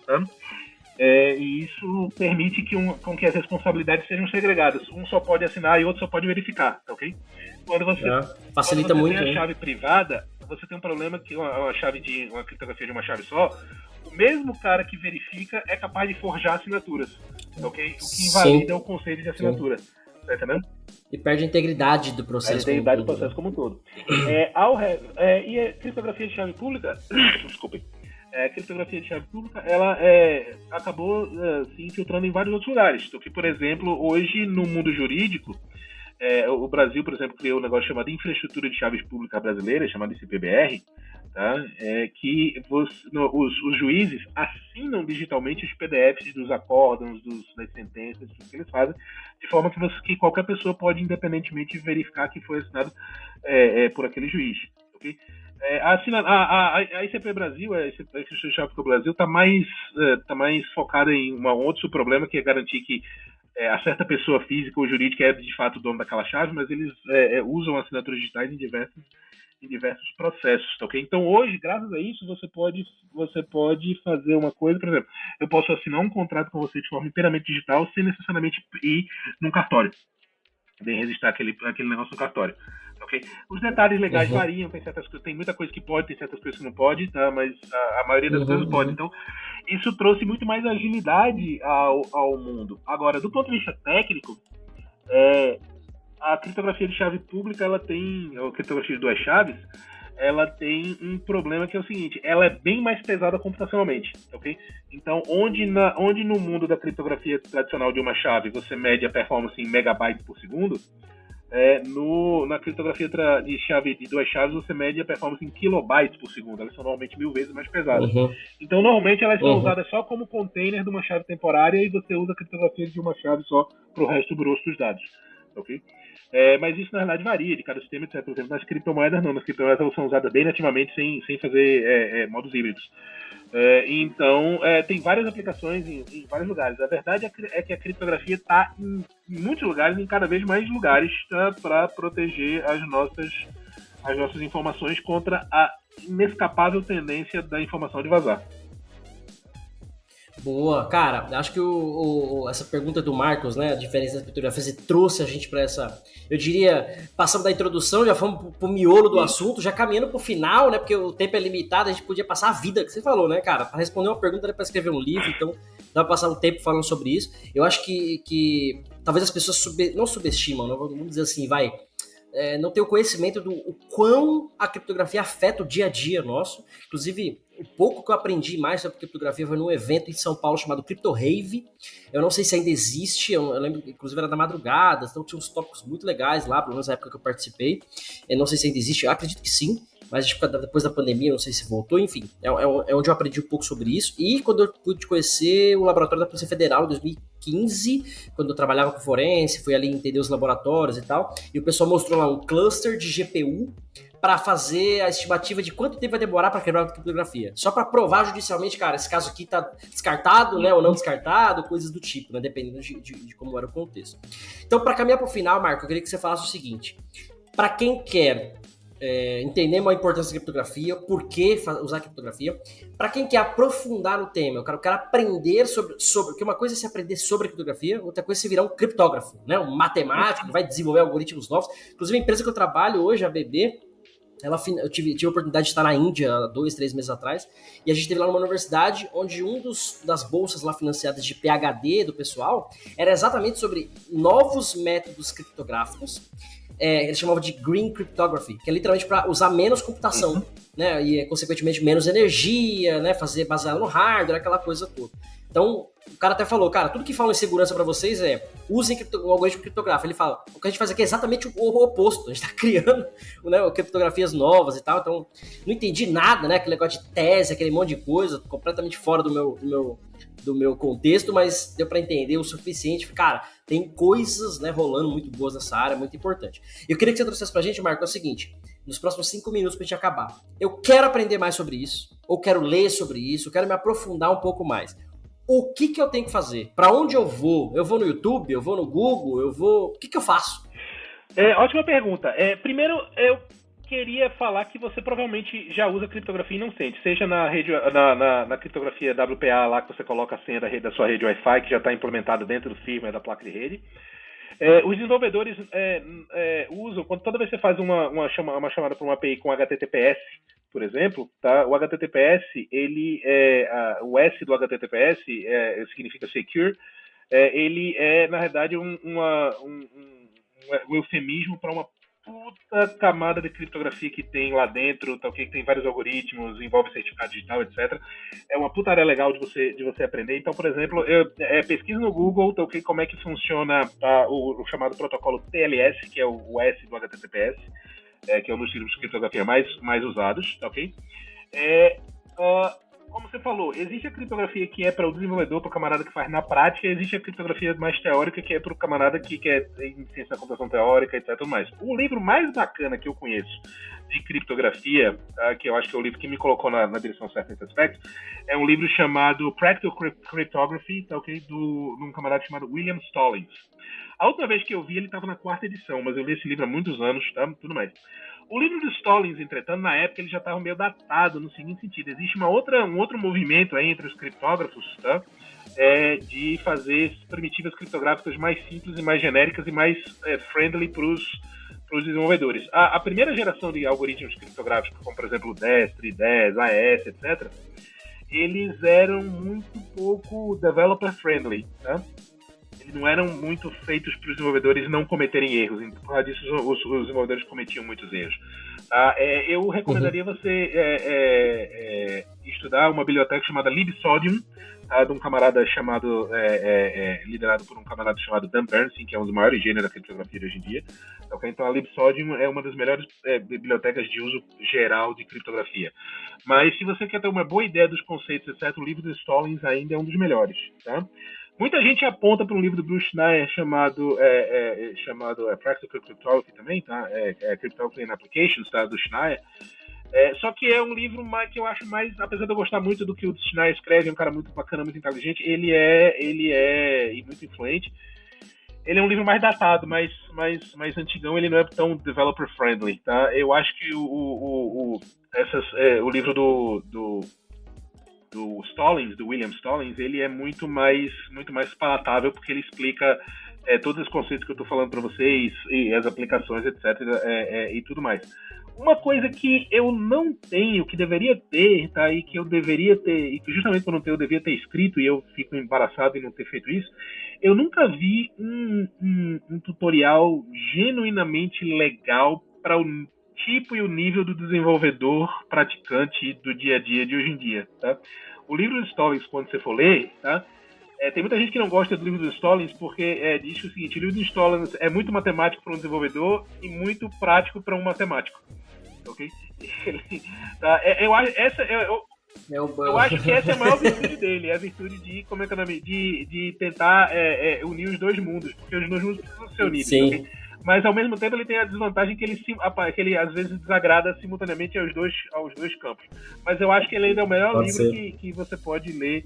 Tá? E isso permite com que as responsabilidades sejam segregadas. Um só pode assinar e outro só pode verificar, tá ok? Quando você facilita muito, tem a chave privada, você tem um problema que uma criptografia de uma chave só, o mesmo cara que verifica é capaz de forjar assinaturas, tá ok? O que invalida o conceito de assinatura. Tá entendendo? E perde a integridade do processo. Como um todo. E a criptografia de chave pública, desculpem, a criptografia de chave pública, ela acabou se infiltrando em vários outros lugares. Então, que, por exemplo, hoje no mundo jurídico, o Brasil, por exemplo, criou um negócio chamado Infraestrutura de Chaves Públicas Brasileira, chamado ICPBR, tá? Que os juízes assinam digitalmente os PDFs dos acórdãos, das sentenças, tudo que eles fazem, de forma que qualquer pessoa pode independentemente verificar que foi assinado por aquele juiz. Okay? A ICP Brasil, a Infraestrutura de Chaves Públicas Brasil, está mais focada em um outro problema, que é garantir que a certa pessoa física ou jurídica é de fato o dono daquela chave, mas eles usam assinaturas digitais em diversos processos, tá ok? Então hoje, graças a isso, você pode fazer uma coisa, por exemplo, eu posso assinar um contrato com você de forma inteiramente digital sem necessariamente ir num cartório, nem registrar aquele negócio no cartório, ok? Os detalhes legais variam, tem muita coisa que pode, tem certas coisas que não pode, tá? Mas a maioria das coisas pode. Então, isso trouxe muito mais agilidade ao mundo. Agora, do ponto de vista técnico, a criptografia de chave pública, a criptografia de duas chaves, ela tem um problema que é o seguinte: ela é bem mais pesada computacionalmente, ok? Então, onde no mundo da criptografia tradicional de uma chave você mede a performance em megabytes por segundo, na criptografia de chave de duas chaves você mede a performance em kilobytes por segundo. Elas são normalmente 1000 vezes mais pesadas. Então, normalmente elas são usadas só como container de uma chave temporária e você usa a criptografia de uma chave só para o resto grosso dos dados, ok? Mas isso na verdade varia de cada sistema, etc. Por exemplo, nas criptomoedas não. Nas criptomoedas elas são usadas bem nativamente sem fazer modos híbridos. Então, tem várias aplicações em vários lugares. A verdade é que a criptografia está em muitos lugares, em cada vez mais lugares, tá, para proteger as nossas informações contra a inescapável tendência da informação de vazar. Boa, cara, acho que essa pergunta do Marcos, né, a diferença das criptografias, trouxe a gente para essa, eu diria, passamos da introdução, já fomos pro miolo do assunto, já caminhando pro final, né, porque o tempo é limitado, a gente podia passar a vida, que você falou, né, cara, para responder uma pergunta, dá para escrever um livro, então dá para passar um tempo falando sobre isso. Eu acho que talvez as pessoas não subestimam, não, vamos dizer assim, não tem o conhecimento do quão a criptografia afeta o dia a dia nosso. Inclusive, o pouco que eu aprendi mais sobre criptografia foi num evento em São Paulo chamado Crypto Rave. Eu não sei se ainda existe, eu lembro, inclusive era da madrugada, então tinha uns tópicos muito legais lá, pelo menos na época que eu participei. Eu não sei se ainda existe, eu acredito que sim, mas depois da pandemia, eu não sei se voltou, enfim. É onde eu aprendi um pouco sobre isso. E quando eu pude conhecer o laboratório da Polícia Federal em 2015, quando eu trabalhava com forense, fui ali entender os laboratórios e tal, e o pessoal mostrou lá um cluster de GPU para fazer a estimativa de quanto tempo vai demorar para quebrar a criptografia. Só para provar judicialmente, cara, esse caso aqui tá descartado, né, ou não descartado, coisas do tipo, né, dependendo de como era o contexto. Então, para caminhar para o final, Marco, eu queria que você falasse o seguinte: para quem quer entender uma importância da criptografia, por que usar criptografia, para quem quer aprofundar no tema, eu quero aprender sobre, porque uma coisa é se aprender sobre criptografia, outra coisa é se virar um criptógrafo, né, um matemático que vai desenvolver algoritmos novos. Inclusive, a empresa que eu trabalho hoje, a BB, eu tive a oportunidade de estar na Índia há 2-3 meses atrás, e a gente esteve lá numa universidade onde das bolsas lá financiadas de PhD do pessoal era exatamente sobre novos métodos criptográficos. Eles chamavam de Green Cryptography, que é literalmente para usar menos computação, né, e consequentemente menos energia, né, fazer baseado no hardware, aquela coisa toda. Então, o cara até falou, cara, tudo que fala em segurança pra vocês usem o algoritmo criptográfico. Ele fala, o que a gente faz aqui é exatamente o oposto. A gente tá criando, né, criptografias novas e tal. Então, não entendi nada, né? Aquele negócio de tese, aquele monte de coisa, completamente fora do meu contexto, mas deu pra entender o suficiente. Cara, tem coisas, né, rolando muito boas nessa área, muito importante. Eu queria que você trouxesse pra gente, Marco, é o seguinte, nos próximos 5 minutos pra gente acabar. Eu quero aprender mais sobre isso, ou quero ler sobre isso, eu quero me aprofundar um pouco mais. O que eu tenho que fazer? Para onde eu vou? Eu vou no YouTube? Eu vou no Google? O que eu faço? Ótima pergunta. Primeiro, eu queria falar que você provavelmente já usa criptografia e não sente. Seja na rede, na criptografia WPA, lá que você coloca a senha da sua rede Wi-Fi, que já está implementada dentro do firmware da placa de rede. Os desenvolvedores usam, toda vez que você faz uma chamada para uma API com HTTPS, por exemplo, tá? O HTTPS, o S do HTTPS significa secure, ele é, na verdade, um eufemismo para uma puta camada de criptografia que tem lá dentro, tá, que tem vários algoritmos, envolve certificado digital, etc. É uma puta área legal de você aprender. Então, por exemplo, pesquisa no Google, tá, como é que funciona o chamado protocolo TLS, que é o S do HTTPS, que é um dos tipos de criptografia mais usados, tá, ok? Como você falou, existe a criptografia que é para o desenvolvedor, para o camarada que faz na prática, e existe a criptografia mais teórica, que é para o camarada que quer em ciência da computação teórica, etc. Tudo mais. O livro mais bacana que eu conheço de criptografia, que eu acho que é o livro que me colocou na direção certa nesse aspecto, é um livro chamado Practical Cryptography, tá, okay? De um camarada chamado William Stallings. A última vez que eu vi, ele estava na 4ª edição, mas eu li esse livro há muitos anos, tá? Tudo mais. O livro do Stallings, entretanto, na época ele já estava meio datado no seguinte sentido. Existe um outro movimento aí entre os criptógrafos, tá? De fazer primitivas criptográficas mais simples e mais genéricas e mais friendly para os desenvolvedores. A primeira geração de algoritmos criptográficos, como por exemplo o DESTRI, DES, AES, etc., eles eram muito pouco developer friendly, tá? Não eram muito feitos para os desenvolvedores não cometerem erros. Então, por causa disso, os desenvolvedores cometiam muitos erros. Eu recomendaria você estudar uma biblioteca chamada libsodium, de um camarada chamado, liderado por um camarada chamado Dan Bernstein, que é um dos maiores gênios da criptografia de hoje em dia. Okay? Então, a libsodium é uma das melhores bibliotecas de uso geral de criptografia. Mas, se você quer ter uma boa ideia dos conceitos, etc., o livro do Stallings ainda é um dos melhores. Tá? Muita gente aponta para um livro do Bruce Schneier chamado Practical Cryptography também, tá? Cryptography and Applications, tá? Do Schneier. Só que é um livro que eu acho mais, apesar de eu gostar muito do que o Schneier escreve, é um cara muito bacana, muito inteligente, ele é e muito influente. Ele é um livro mais datado, mais antigão, ele não é tão developer friendly, tá? Eu acho que o livro do Stallings, do William Stallings, ele é muito mais palatável, porque ele explica todos os conceitos que eu estou falando para vocês, e as aplicações, etc, e tudo mais. Uma coisa que eu não tenho, que deveria ter, tá, e que eu deveria ter, e que justamente por não ter, eu devia ter escrito, e eu fico embaraçado em não ter feito isso, eu nunca vi um tutorial genuinamente legal para o tipo e o nível do desenvolvedor praticante do dia a dia de hoje em dia, tá? O livro do Stallings, quando você for ler, tá? Tem muita gente que não gosta do livro do Stallings porque diz que o seguinte: o livro do Stallings é muito matemático para um desenvolvedor e muito prático para um matemático, ok? Tá? Eu acho que essa é a maior virtude dele, é a virtude de tentar unir os dois mundos, porque os dois mundos precisam ser unidos. Sim. Okay? Mas ao mesmo tempo ele tem a desvantagem que ele às vezes desagrada simultaneamente aos dois campos. Mas eu acho que ele ainda é o melhor livro que você pode ler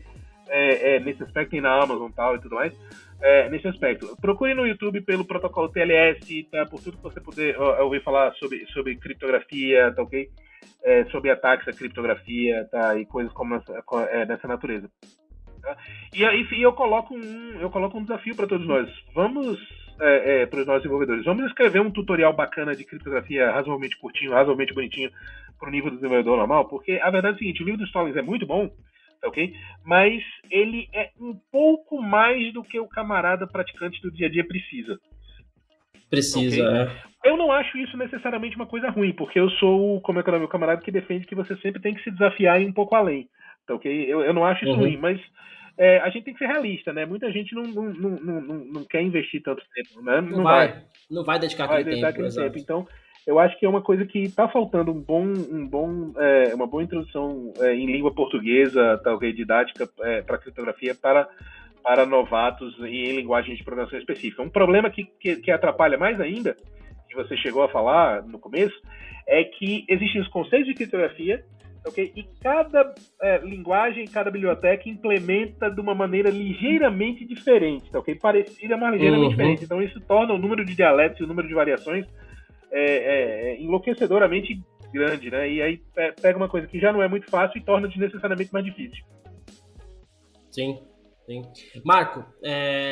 nesse aspecto, tem na Amazon tal, e tudo mais. Nesse aspecto. Procure no YouTube pelo protocolo TLS, tá? Por tudo que você puder ouvir falar sobre criptografia, tá, ok? Sobre ataques à criptografia, tá? E coisas como dessa natureza. Tá? E eu coloco um desafio para todos nós. Vamos, para os nossos desenvolvedores, vamos escrever um tutorial bacana de criptografia razoavelmente curtinho, razoavelmente bonitinho para o nível do desenvolvedor normal, porque a verdade é o seguinte: o livro do Stallings é muito bom, ok? Mas ele é um pouco mais do que o camarada praticante do dia a dia precisa. Precisa, okay? Eu não acho isso necessariamente uma coisa ruim, porque eu sou o meu camarada que defende que você sempre tem que se desafiar e ir um pouco além. Tá, okay? Eu não acho isso ruim, mas a gente tem que ser realista, né? Muita gente não quer investir tanto tempo, né? Não vai dedicar aquele tempo. Então, eu acho que é uma coisa que está faltando uma boa introdução em língua portuguesa, talvez didática, para criptografia para novatos e em linguagem de programação específica. Um problema que atrapalha mais ainda, que você chegou a falar no começo, é que existem os conceitos de criptografia, okay? E cada linguagem, cada biblioteca implementa de uma maneira ligeiramente diferente, tá, okay? Parecida, mas ligeiramente diferente. Então isso torna o número de dialetos e o número de variações enlouquecedoramente grande, né? E aí pega uma coisa que já não é muito fácil e torna desnecessariamente mais difícil. Sim. Marco,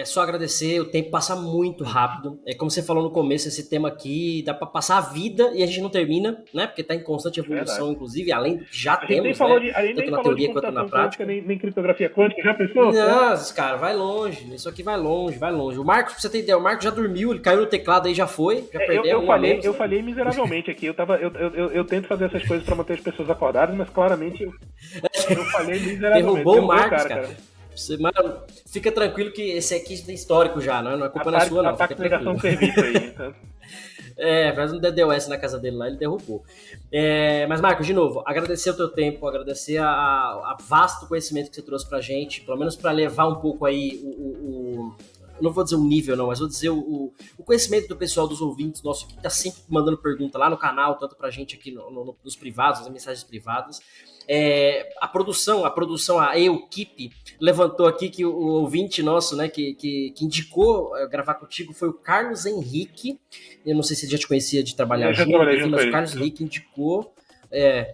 só agradecer, o tempo passa muito rápido. Como você falou no começo, esse tema aqui dá para passar a vida e a gente não termina, né? Porque está em constante evolução, inclusive, além do que já temos, tanto na teoria quanto na prática. Nem criptografia quântica, já pensou? Nossa, cara, vai longe. Isso aqui vai longe. O Marcos, pra você ter ideia, o Marcos já dormiu, ele caiu no teclado aí, já perdeu. Eu falhei miseravelmente aqui. Eu tento fazer essas coisas para manter as pessoas acordadas, mas claramente eu falhei miseravelmente. Derrubou o Marcos, cara. Mano, fica tranquilo que esse aqui tem histórico já, não é culpa sua, não. Ataque de negação de serviço aí. Então. Faz um DDoS na casa dele lá, ele derrubou. Mas, Marcos, de novo, agradecer o teu tempo, agradecer a vasto conhecimento que você trouxe pra gente, pelo menos pra levar um pouco aí não vou dizer o nível não, mas vou dizer o conhecimento do pessoal, dos ouvintes nossos que tá sempre mandando pergunta lá no canal, tanto pra gente aqui nos privados, nas mensagens privadas. A produção, a equipe levantou aqui que o ouvinte nosso, né, que indicou gravar contigo foi o Carlos Henrique. Eu não sei se ele já te conhecia de trabalhar junto, mas o Carlos Henrique indicou.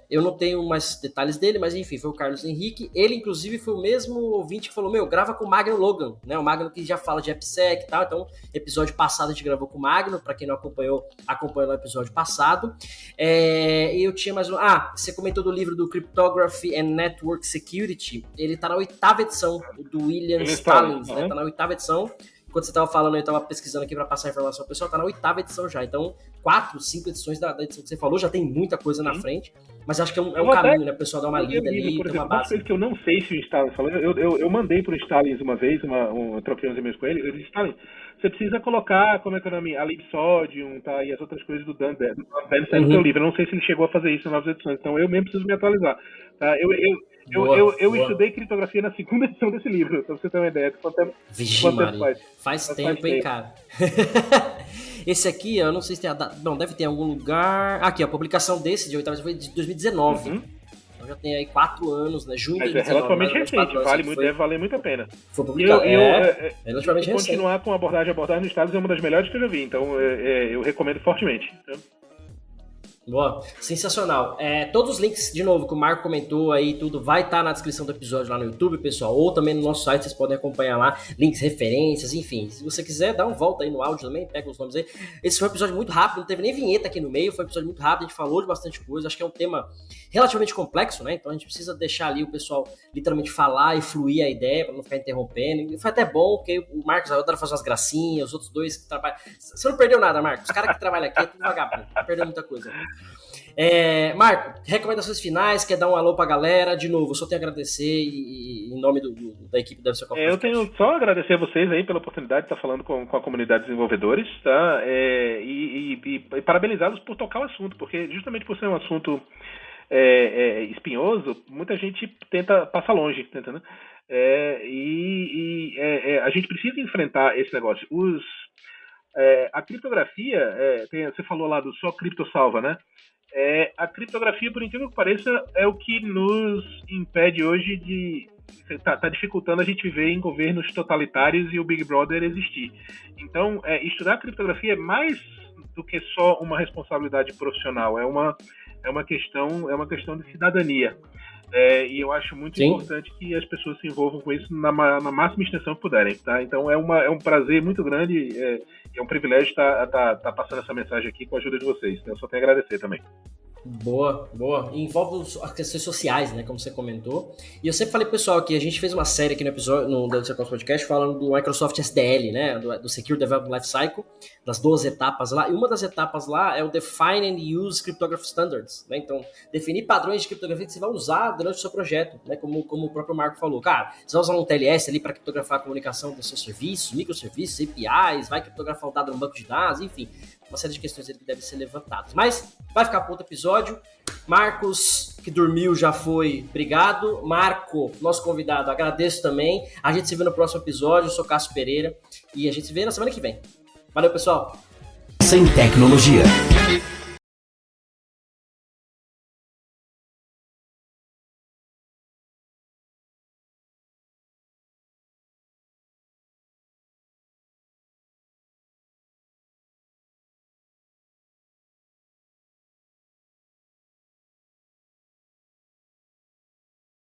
Eu não tenho mais detalhes dele, mas enfim, foi o Carlos Henrique. Ele, inclusive, foi o mesmo ouvinte que falou: grava com o Magno Logan, né? O Magno que já fala de AppSec e tal. Então, episódio passado a gente gravou com o Magno. Pra quem não acompanhou no episódio passado. E eu tinha mais um. Você comentou do livro do Cryptography and Network Security. Ele tá na 8ª edição, do William Stallings, né? Tá na 8ª edição. Quando você estava falando, eu estava pesquisando aqui para passar a informação ao pessoal, tá na 8ª edição já. Então, 4, 5 edições da edição que você falou, já tem muita coisa na frente. Mas acho que é um caminho, né? O pessoal dar uma lida ali, ter uma base. Uma coisa que eu não sei se o Stallings falou, eu mandei pro Stallings uma vez, eu troquei uns e-mails com ele, eu disse: Stallings, você precisa colocar, como é que é o nome? A Libsodium, tá? E as outras coisas do Dan Bernstein no seu livro. Eu não sei se ele chegou a fazer isso nas novas edições, então eu mesmo preciso me atualizar. Tá? Eu estudei criptografia na 2ª edição desse livro, pra você ter uma ideia de quanto tempo faz tempo, hein, cara? Esse aqui, eu não sei se tem a data. Não, deve ter em algum lugar. Aqui, a publicação desse de 8ª edição foi de 2019. Então já tem aí 4 anos, né? Junho de 2019. Mas é relativamente recente, deve valer muito a pena. Foi publicado. Relativamente recente. Continuar com a abordagem nos Estados é uma das melhores que eu já vi, então eu recomendo fortemente. Boa, sensacional. Todos os links, de novo, que o Marco comentou aí, tudo vai estar na descrição do episódio lá no YouTube, pessoal, ou também no nosso site, vocês podem acompanhar lá, links, referências, enfim. Se você quiser, dá uma volta aí no áudio também, pega os nomes aí. Esse foi um episódio muito rápido, não teve nem vinheta aqui no meio, foi um episódio muito rápido, a gente falou de bastante coisa, acho que é um tema relativamente complexo, né? Então a gente precisa deixar ali o pessoal literalmente falar e fluir a ideia, para não ficar interrompendo. E foi até bom, porque o Marcos adora fazer umas gracinhas, os outros dois que trabalham... Você não perdeu nada, Marcos. Os caras que trabalham aqui é tudo vagabundo, não perdeu muita coisa. Marco, recomendações finais, quer dar um alô pra galera? De novo, eu só tenho a agradecer em nome da equipe da Websecop. Eu tenho só a agradecer a vocês aí pela oportunidade de estar falando com a comunidade de desenvolvedores, tá? E parabenizá-los por tocar o assunto, porque justamente por ser um assunto espinhoso, muita gente passa longe, tá entendendo? A gente precisa enfrentar esse negócio. A criptografia, você falou lá do só cripto salva, né? A criptografia, por incrível que pareça, é o que nos impede hoje de... Tá dificultando a gente viver em governos totalitários e o Big Brother existir. Então, estudar a criptografia é mais do que só uma responsabilidade profissional, é uma questão de cidadania. E eu acho muito importante que as pessoas se envolvam com isso na máxima extensão que puderem, tá? Então é um prazer muito grande, é um privilégio estar passando essa mensagem aqui com a ajuda de vocês. Eu só tenho a agradecer também. Boa. E envolve as questões sociais, né? Como você comentou. E eu sempre falei pro pessoal que a gente fez uma série aqui no episódio, no DevSecOps Podcast, falando do Microsoft SDL, né? Do Secure Development Lifecycle, das 12 etapas lá. E uma das etapas lá é o Define and Use Cryptography Standards, né? Então, definir padrões de criptografia que você vai usar durante o seu projeto, né? Como o próprio Marco falou. Cara, você vai usar um TLS ali para criptografar a comunicação dos seus serviços, microserviços, APIs, vai criptografar o dado no banco de dados, enfim. Uma série de questões que devem ser levantadas. Mas vai ficar para outro episódio. Marcos, que dormiu, já foi. Obrigado. Marco, nosso convidado, agradeço também. A gente se vê no próximo episódio. Eu sou Cássio Pereira. E a gente se vê na semana que vem. Valeu, pessoal. Sem tecnologia.